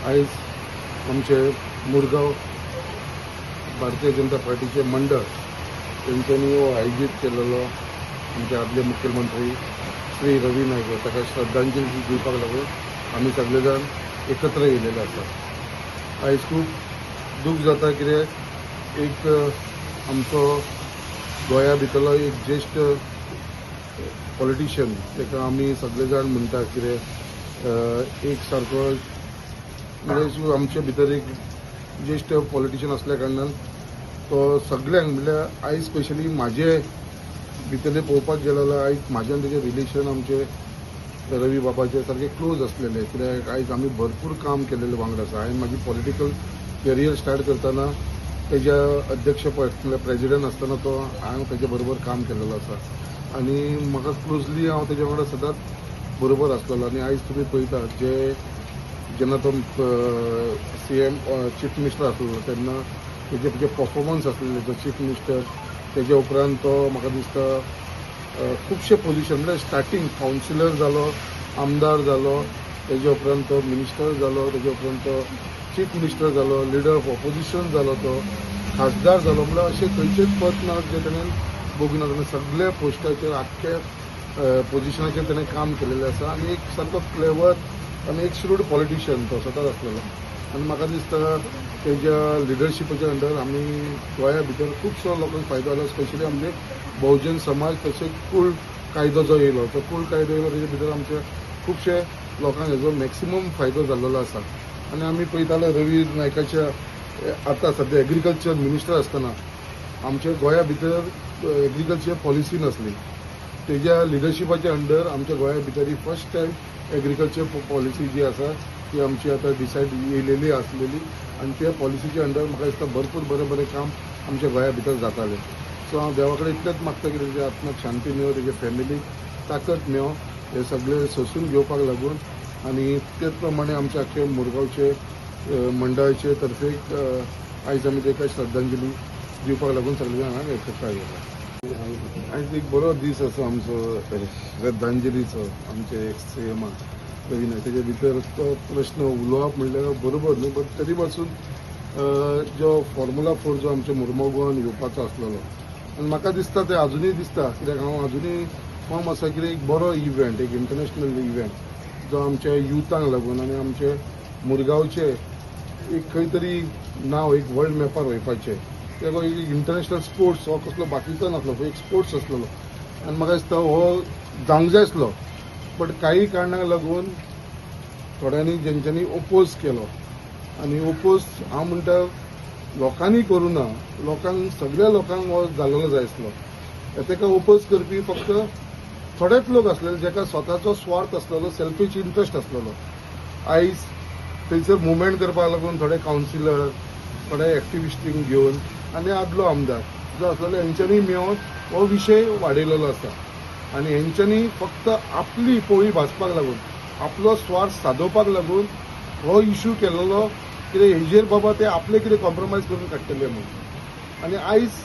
आज आमचे मुरगांव भारतीय जनता पार्टीचे मंडळ त्यांच्यानी आयोजित केलेलो आमचे आदले मुख्यमंत्री श्री रवी नाईक ताका श्रद्धांजली दिवपाक लागून आमी सगळे जाण एकत्र येयलेले आसा। आयज खूब दूख जाता कित्याक एक आमचो गोंया भितरलो एक ज्येश्ठ पॉलिटिशियन ताका आमी सगळे जाण म्हणटा कित्याक एक सारको म्हणजे आमच्या भितर एक ज्येष्ठ पॉलिटिशियन असल्या कारणान तो सगळ्यांक म्हणजे आयज स्पेशली म्हाजे भितरले पळोवपाक गेलो आयज म्हाजे आनी तेजे रिलेशन आमचे रवी बाबाचे सारके क्लोज असलेले कित्याक आयज आमी भरपूर काम केलेले वांगडा आसा। हांवें म्हाजी पॉलिटिकल कॅरियर स्टार्ट करतना तेज्या अध्यक्षपद म्हळ्यार प्रेजिडेंट आसतना तो हांवें तेजे बरोबर काम केलेलो आसा आनी म्हाका क्लोजली हांव तेजे वांगडा सदांच बरोबर आसलेलो आनी आयज तुमी पळयता जेन्ना तो CM चीफ मिनिस्टर आसलेलो तेन्ना तेजे परफॉर्मन्स आसलेले तो चीफ मिनिस्टर तेजे उपरांत तो म्हाका दिसता खुबशे पोजिशन म्हणजे स्टार्टींग कावन्सिलर जालो, आमदार जालो, तेजे उपरांत तो मिनिस्टर जालो, तेजे उपरांत तो चीफ मिनिस्टर जालो, लिडर ऑफ ऑपोजिशन जालो, तो खासदार जालो, म्हळ्यार अशें खंयचेच पद ना जे ताणें भोगूं ना। सगळ्या पोस्टाचेर आख्ख्या पोजिशनाचेर ताणें काम केलेलें आसा आनी एक सारको क्लेवर आनी एक श्रूड पॉलिटिशियन तो स्वताच आसलेलो आनी म्हाका दिसता तेज्या लिडरशिपाच्या अंडर आमी गोंया भितर खुबसो लोकांक फायदो जालो। स्पेशली आमचे बहुजन समाज तशेंच कूळ कायदो जो येयलो तो कूळ कायदो येयलो तेजे भितर आमचे खुबशे लोकांक हेजो मॅक्सिमम फायदो जाल्लो आसा आनी आमी पळयताले रवी नायकाच्या आतां सद्या एग्रीकल्चर मिनिस्टर आसतना आमच्या गोंया भितर एग्रीकल्चर पॉलिसी नासली। तेज्या लिडरशिपाच्या अंडर आमच्या गोंया भितर ही फर्स्ट टायम एग्रीकल्चर पॉलिसी जी आसा ती आमची आतां डिसायड येयलेली आसलेली आनी त्या पॉलिसीच्या अंडर म्हाका दिसता भरपूर बरें बरें काम आमच्या गोंया भितर जातालें। सो हांव देवा कडेन इतलेंच मागता की तेजे आत्म्याक शांती मेळो, तेजे फॅमिलीक ताकद मेळो, हे सगळे सोंसून घेवपाक लागून आनी तेच प्रमाणे आमच्या आख्खे मुरगांवचे मंडळाचे तर्फे आयज आमी ताका श्रद्धांजली दिवपाक लागून सगळे जाण हांगा एकत्र आयिल्ले। आयज एक बरो दीस आसा आमचो श्रद्धांजलीचो आमचे CMाक रवी नायक। तेजे भितर तो प्रश्न उलोवप म्हणल्यार बरोबर न्हू बट तरी पासून जो फॉर्म्युला 4 जो आमच्या मुरगांव गोवान येवपाचो आसलेलो आनी म्हाका दिसता ते अजुनूय दिसता कित्याक हांव अजुनूय फॉर्म आसा कितें एक बरो इव्हेंट, एक इंटरनॅशनल इव्हेंट जो आमच्या युथांक लागून आनी आमचे मुरगांवचे एक खंय तरी नांव एक वर्ल्ड मॅपार वयपाचें कित्याक एक इंटरनॅशनल स्पोर्ट्स हो कसलो बाकीचो नासलो, एक स्पोर्ट्स आसलेलो आनी म्हाका दिसता हो जावंक जाय आसलो बट काही कारणाक लागून थोड्यांनी जेंच्यांनी ओपोज केलो आनी ओपोज हांव म्हणटा लोकांनी करूं ना, लोकांक सगळ्या लोकांक हो जाल्लो जाय आसलो। ताका ओपोज करपी फक्त थोडेच लोक आसलेले जाका स्वताचो स्वार्थ आसलेलो, सेल्फीश इंट्रस्ट आसलेलो। आयज थंयसर मुवमेंट करपाक लागून थोडे कावन्सिलर, थोडे एक्टिविस्टींक घेवन आनी आदलो आमदार जो आसलेलो हेंच्यांनी मेळोन हो विशय वाडयलेलो आसा आनी हेंच्यांनी फक्त आपली पोळी भाजपाक लागून, आपलो स्वार्थ सादोवपाक लागून हो इश्यू केलेलो कित्याक हेजेर बाबा ते आपले कितें कॉम्प्रोमायज करून काडटले म्हणून आनी आयज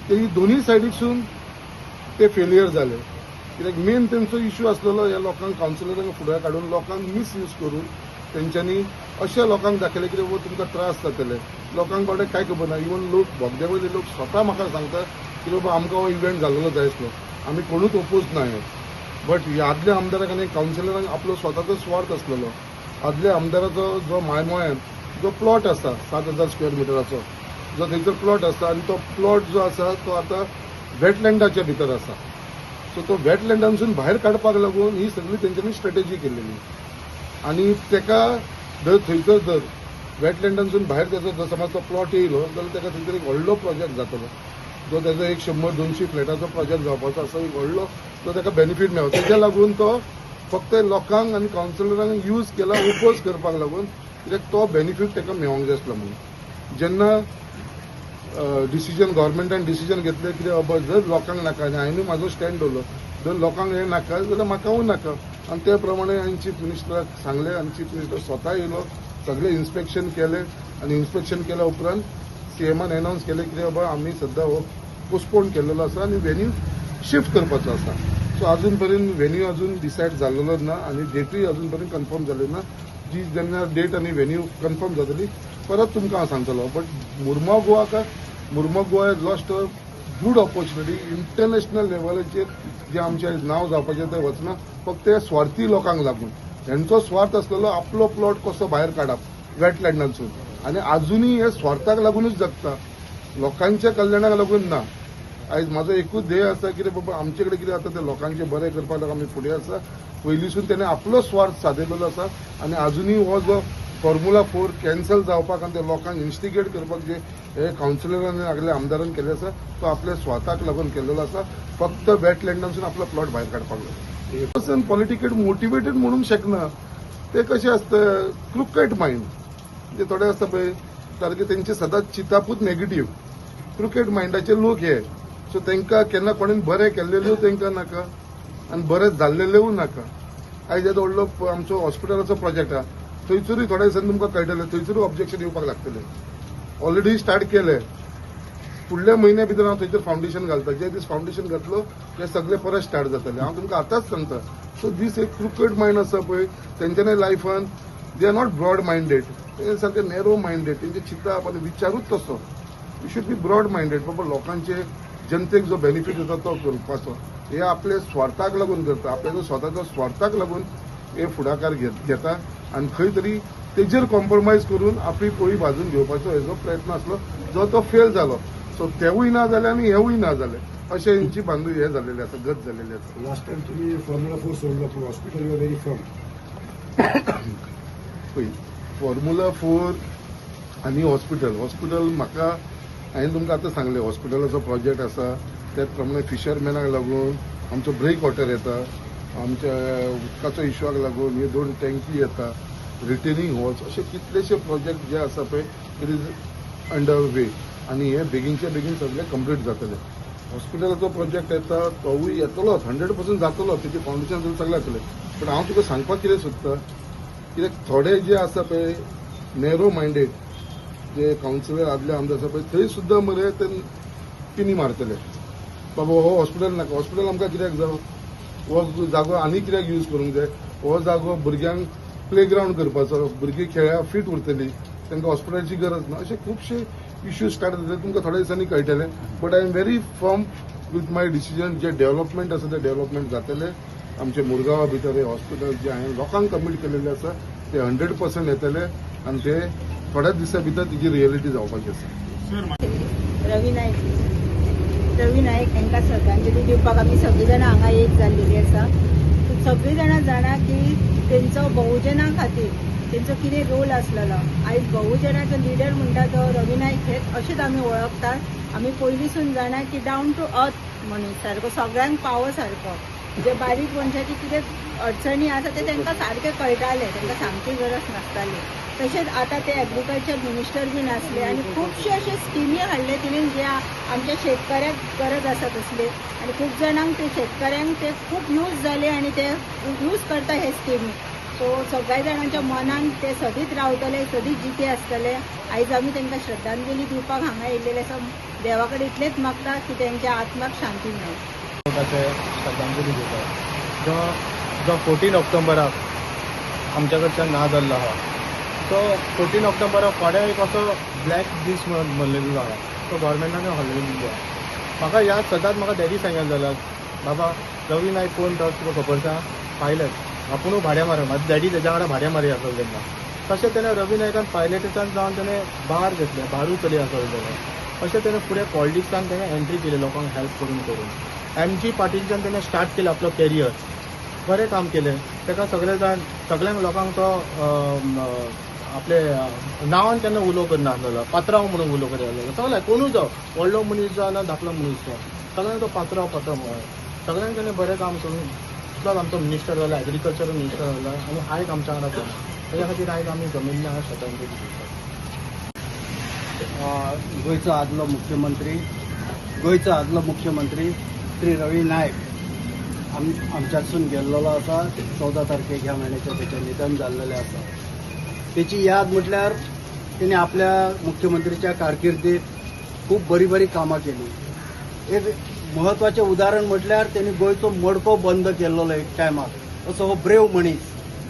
ते दोनूय सायडीकसून ते फेलियर जाले कित्याक मेन तेंचो इश्यू आसलेलो ह्या लोकांक कावन्सिलरांक फुडें काडून लोकांक मिसयूज करून तेंच्यांनी अशा लोकांक दाखयले की बाबा तुमकां त्रास जातले। लोकांक बाबडे कांय खबर ना, इवन लोक बोगदे वयले लोक स्वता म्हाका सांगता की बाबा आमकां हो इव्हेंट जाल्लो जाय आसलो, आमी कोणूच ओपोज ना बट ह्या आदल्या आमदाराक आनी कावन्सिलरांक आपलो स्वताचो स्वार्थ आसलेलो। आदल्या आमदाराचो जो मायमोळ्यान जो प्लॉट आसा 7,000 स्क्वेअर मिटराचो जो थंयसर प्लॉट आसा आनी तो प्लॉट जो आसा तो आतां वेटलँडाच्या भितर आसा। सो तो वेटलँडांसून भायर काडपाक लागून ही सगळी तेंच्यांनी स्ट्रॅटेजी केल्लेली आनी तेका जर थंयसर जर वेटलँडांसून भायर त्याचो जर समज तो प्लॉट येयलो जाल्यार ताका थंय तरी एक व्हडलो प्रोजेक्ट जातलो जो त्याचा एक 100-200 फ्लॅटाचो प्रोजेक्ट जावपाचो आसा एक व्हडलो तो ताका बेनिफीट मेळटा तेच्या लागून तो फक्त लोकांक आनी कावन्सिलरांक यूज केला ओपोज करपाक लागून कित्याक तो बेनिफीट ताका मेळोंक जाय आसलो म्हणून जेन्ना डिसिजन गव्हर्मेंटान डिसिजन घेतलें कितें बाबा जर लोकांक नाका आनी हांवें म्हाजो स्टँड दवरलो जर लोकांक हें नाका जाल्यार म्हाकावूय नाका आनी ते प्रमाणे हांवें चीफ मिनिस्टराक सांगलें आनी चीफ मिनिस्टर स्वता येयलो सगळें इन्स्पेक्शन केलें आनी इन्स्पेक्शन केल्या उपरांत सीएमान अनावन्स केलें कितें बाबा आमी सद्दां हो पोस्टपोन केल्लो आसा आनी वेन्यू शिफ्ट करपाचो आसा सो अजून पर्यंत वेन्यू अजून डिसायड जाल्लो ना आनी डेटूय अजून पर्यंत कन्फर्म जाली ना जी जेन्ना डेट आनी वेन्यू कन्फर्म जातली परत तुमकां हांव सांगतलो but Mormugao Goa has lost a good opportunity international लेवलाचेर जे आमचें नांव जावपाचें तें वचना फक्त ते स्वार्थी लोकांक लागून हेंचो स्वार्थ आसलेलो आपलो प्लॉट कसो भायर काडप वेटलँडांतसून आनी आजुनूय हे स्वार्थाक लागूनच जगता लोकांच्या कल्याणाक लागून ना आयज म्हाजो एकूच ध्येय आसा कितें बाबा आमचे कडेन कितें आतां तें लोकांचें बरें करपाक लागून आमी फुडें आसा पयलींसून तेणें आपलो स्वार्थ सादयलेलो आसा आनी आजुनूय हो जो फॉर्म्युला 4 कॅन्सल जावपाक आनी ते लोकांक इन्स्टिगेट करपाक जे हे कावन्सिलरांनी आगल्या आमदारान केले आसा तो आपल्या स्वार्थाक लागून केल्लो आसा फक्त वेटलँडांसून आपलो प्लॉट भायर काडपाक लागून पर्सन पॉलिटिकेट मोटिवेटेड म्हणूंक शकना ते कशें आसता क्रुकेट मायंड जे थोडे आसता पळय सारके तेंचे सदांच चितापूत नेगेटीव क्रुकेट मायंडाचे लोक हे सो तांकां केन्ना कोणेन बरें केल्लेल्यो तांकां नाका आनी बरें जाल्लेल्यो नाका आयज येदो व्हडलो आमचो हॉस्पिटलाचो प्रोजेक्ट आहा थंयसरूय थोड्या दिसांनी तुमकां कळटलें थंयसरूय ऑब्जेक्शन येवपाक लागतलें ऑलरेडी स्टार्ट केलें फुडल्या म्हयन्या भितर हांव थंयसर फावंडेशन घालता जे दीस फावंडेशन घातलो ते सगळे परत स्टार्ट जातले हांव तुमकां आतांच सांगता सो दीस एक क्रुकेट मायंड आसा पळय तेंच्यानी लायफान they are not broad minded ते सारके नॅरो मायंडेड तेंचे चिंतप आनी विचारूच तसो you should be broad minded बाबा लोकांचे जनतेक जो बेनिफीट जाता तो करपाचो हे आपले स्वार्थाक लागून करता आपल्या जो स्वताच्या स्वार्थाक लागून हे फुडाकार घेता आनी खंय तरी तेजेर कॉम्प्रोमायज करून आपली पोळी भाजून घेवपाचो हेजो प्रयत्न आसलो जो तो फेल जालो सो तेवूय ना जालें आनी हेवूय ना जालें अशें हेंची बांदू हे जालेली आसा गत जालेली आसा लास्ट टाइम तुम्ही फॉर्म्युला 4 सोडला पूण हॉस्पिटल वर व्हेरी फर्म पळय फॉर्म्युला 4 आनी हॉस्पिटल म्हाका हांवें तुमकां आतां सांगलें हॉस्पिटलाचो प्रोजेक्ट आसा त्याच प्रमाणे फिशरमॅनाक लागून आमचो ब्रेक वॉटर येता आमच्या उदकाचो इश्यूक लागून हे 2 टँकी येता रिटेनिंग वॉल्स अशे कितलेशे प्रोजेक्ट जे आसा पळय इट इज अंडर वे आनी हे बेगीनचे बेगीन सगळे कंप्लीट जातले हॉस्पिटलाचो प्रोजेक्ट येता तोवूय येतलो 100% जातलो तेजे फावंडेशन सगळें जातलें पण हांव तुका सांगपाक कितें सोदतां कित्याक थोडे जे आसा पळय नॅरो मायंडेड जे कावन्सिलर आदले आमदार आसा पळय थंय सुद्दां मरे ते पिनी मारतले बाबा हो हॉस्पिटल नाका हॉस्पिटल आमकां कित्याक जावं हो जागो आनी कित्याक यूज करूंक जाय हो जागो भुरग्यांक प्लेग्रावंड करपाचो भुरगीं खेळ्या फीट उरतलीं तांकां हॉस्पिटलाची गरज ना अशे खुबशे इश्यूज स्टार्ट जातले तुमकां थोड्या दिसांनी कळटलें but I am very firm with my decision जे डेव्हलपमेंट आसा ते डेव्हलपमेंट जातले आमचे मुरगांवा भितर हे हॉस्पिटल जे हांवें लोकांक कमीट केलेले आसा ते 100% येतले आनी ते थोड्याच दिसां भितर तेजी रियलिटी जावपाची आसा रवी नायक हांकां श्रद्धांजली दिवपाक आमी सगळीं जाणां हांगा एक जाल्लेली आसा सगळीं जाणां जाणा की तेंचो बहुजना खातीर तेंचो कितें रोल आसलेलो आयज बहुजनाचो लिडर म्हणटा तो रवी नायक हेच अशेंच आमी वळखतात आमी पयलींसून जाणा की डावन टू अर्थ मनीस सारको सगळ्यांक पावो सारको जे बारीक मनशाची कितें अडचणी आसा ते तांकां सारकें कळटाले तांकां सांगची गरज नासताली तशेंच आतां ते एग्रीकल्चर मिनिस्टर बीन आसले आनी खुबशे अशे स्किमी हाडले तिणेन जे आमच्या शेतकऱ्याक गरज आसा तसले आनी खूब जाणांक ते शेतकऱ्यांक ते खूब यूज जाले आनी ते यूज करता हे स्किमी सो सगळ्या जाणांच्या मनान ते सदींच रावतले सदींच जिते आसतले आयज आमी तांकां श्रद्धांजली दिवपाक हांगा येयलेले आसा देवा कडेन इतलेंच मागता की तेंच्या आत्म्याक शांती मेळ्ळी श्रद्धांजली दिता जो 14 ऑक्टोबराक आमच्या कडच्यान ना जाल्लो आहा तो 14 ऑक्टोबराक थोड्या एक असो ब्लॅक दीस म्हणलेलो आहा तो गोवोरमेंटान हॉलिडे दिल्लो म्हाका याद सदांच म्हाका डॅडी सांगत जाल्यार बाबा रवी नायक कोण तो तुका खबर आसा पायलट आपुणू भाड्या मारप म्हाजो डॅडी तेज्या वांगडा भाड्या मारी आसलो तेन्ना तशें तेणें रवी नायकान पायलटीच्यान जावन तेणें बार घेतलें बारूय चली आसलो तेणें अशें तेणें फुडें पॉलिटिक्सान तेणें एंट्री केली लोकांक हेल्प करून MG पाटीलच्यान तेणें स्टार्ट केलें आपलो कॅरियर बरें काम केलें ताका सगळें जाण सगळ्यांक लोकांक तो आपले नांवान केन्ना उलो करनासलो पात्रांव म्हणून उलो करतालो सगळ्या कोणूच जावं व्हडलो मनीस जावं ना धाकलो मनीस जावं सगळ्यांक तो पात्रांव म्हणून सगळ्यांक ताणें बरें काम करून प्लस आमचो मिनिस्टर जाला एग्रीकल्चर मिनिस्टर जाला आनी हायक आमच्या वांगडा केला तेच्या खातीर आयज आमी जमिल्ल्या शेतांत गोंयचो आदलो मुख्यमंत्री श्री रवी नायक आमच्यासून गेल्लो आसा 14 तारखेक ह्या म्हयन्याचें तेचें निधन जाल्लेलें आसा. तेची याद म्हटल्यार तेणे आपल्या मुख्यमंत्रीच्या कारकिर्दीत खूब बरी कामां केली. एक महत्वाचें उदाहरण म्हटल्यार तेणी गोंयचो मडको बंद केल्लो एक टायमार असो हो ब्रेव मनीस.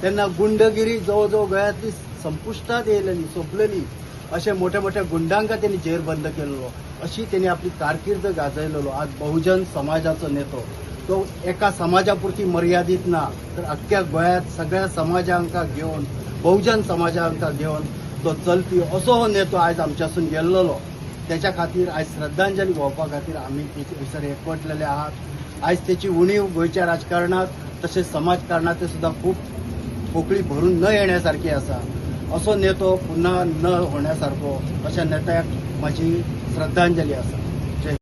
तेन्ना गुंडगिरी जवळ जवळ गोंयांतली संपुश्टात येयलेली सोंपलेली अशे मोठ्या गुंडांक तेणी जेर बंद केल्लो अशी तेणी आपली कारकिर्द गाजयलेलो. आज बहुजन समाजाचो नेतो तो एका समाजापुरती मर्यादित ना तर अख्ख्या गोंयांत सगळ्या समाजांका घेवन बहुजन समाजांका घेवन तो चलपी असो हो नेतो आयज आमच्यासून गेल्लो. त्याच्या खातीर आयज श्रद्धांजली भोंवपा खातीर आमी थंयसर एकवटलेले आहात. आयज तेची उणीव गोंयच्या राजकारणात तशेंच समाजकारणांत सुद्दां खूब पोकळी भरून न येण्यासारखी आसा. असो नेतो पुन्हा न होण्यासारखो अशा नेत्याक म्हाजी श्रद्धांजली आसा.